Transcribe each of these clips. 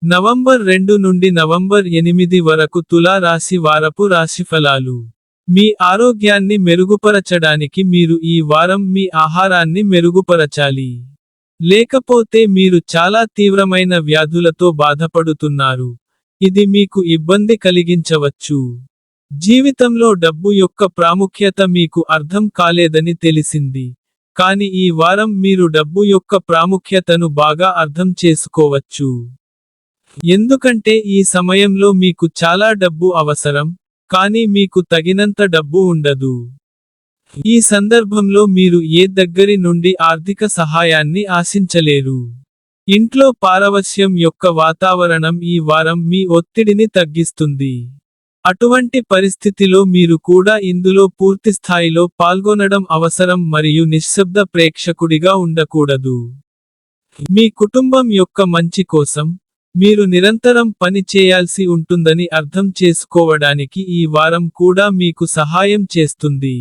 November 2 నుండి November 8 వరకు తులా రాశి వారపు రాశిఫలాలు. మీ ఆరోగ్యాన్ని మెరుగుపరచడానికి మీరు ఈ వారం మీ ఆహారాన్ని మెరుగుపరచాలి. లేకపోతే మీరు చాలా తీవ్రమైన వ్యాధులతో బాధపడుతున్నారు. ఇది మీకు ఇబ్బంది కలిగించవచ్చు. జీవితంలో డబ్బు యొక్క ప్రాముఖ్యత మీకు అర్థం కాలేదని తెలిసింది. కాని ఈ వారం మీరు డబ్బు యొక్క ప్రాముఖ్యతను బాగా అర్థం చేసుకోవచ్చు. ఎందుకంటే ఈ సమయంలో మీకు చాలా డబ్బు అవసరం, కానీ మీకు తగినంత డబ్బు ఉండదు. ఈ సందర్భంలో మీరు ఏ దగ్గరి నుండి ఆర్థిక సహాయాన్ని ఆశించలేరు. ఇంట్లో పారవశ్యం యొక్క వాతావరణం ఈ వారం మీ ఒత్తిడిని తగ్గిస్తుంది. అటువంటి పరిస్థితిలో మీరు కూడా ఇందులో పూర్తిస్థాయిలో పాల్గొనడం అవసరం మరియు నిశ్శబ్ద ప్రేక్షకుడిగా ఉండకూడదు. మీ కుటుంబం యొక్క మంచి కోసం, మీరు నిరంతరం పని చేయాల్సి ఉంటుందని అర్థం చేసుకోవడానికి ఈ వారం కూడా మీకు సహాయం చేస్తుంది.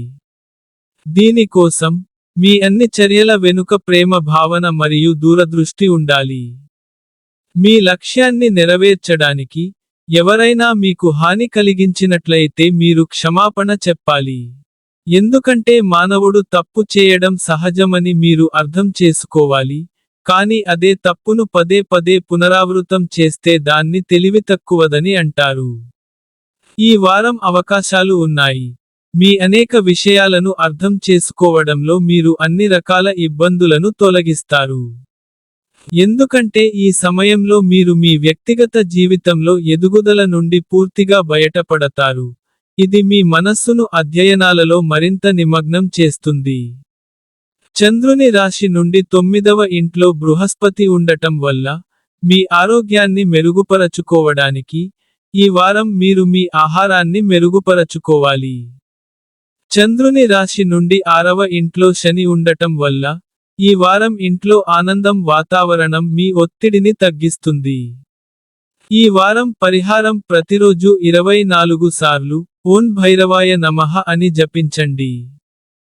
దీని కోసం, మీ అన్ని చర్యల వెనుక ప్రేమ భావన మరియు దూరదృష్టి ఉండాలి. మీ లక్ష్యాన్ని నెరవేర్చడానికి, ఎవరైనా మీకు హాని కలిగించినట్లయితే మీరు క్షమాపణ చెప్పాలి. ఎందుకంటే మానవుడు తప్పు చేయడం సహజమని మీరు అర్థం చేసుకోవాలి, కానీ అదే తప్పును పదే పదే పునరావృతం చేస్తే దాన్ని తెలివితక్కువదని అంటారు. ఈ వారం అవకాశాలు ఉన్నాయి. మీ అనేక విషయాలను అర్థం చేసుకోవడంలో మీరు అన్ని రకాల ఇబ్బందులను తొలగిస్తారు. ఎందుకంటే ఈ సమయంలో మీరు మీ వ్యక్తిగత జీవితంలో ఎదుగుదల నుండి పూర్తిగా బయటపడతారు. ఇది మీ మనస్సును అధ్యయనాలలో మరింత నిమగ్నం చేస్తుంది. చంద్రుని రాశి నుండి 9వ ఇంట్లో బృహస్పతి ఉండటం వల్ల, మీ ఆరోగ్యాన్ని మెరుగుపరచుకోవడానికి, ఈ వారం మీరు మీ ఆహారాన్ని మెరుగుపరచుకోవాలి. చంద్రుని రాశి నుండి 6వ ఇంట్లో శని ఉండటం వల్ల, ఈ వారం ఇంట్లో ఆనందం వాతావరణం మీ ఒత్తిడిని తగ్గిస్తుంది. ఈ వారం పరిహారం ప్రతిరోజు 24 సార్లు ఓం భైరవాయ నమః అని జపించండి.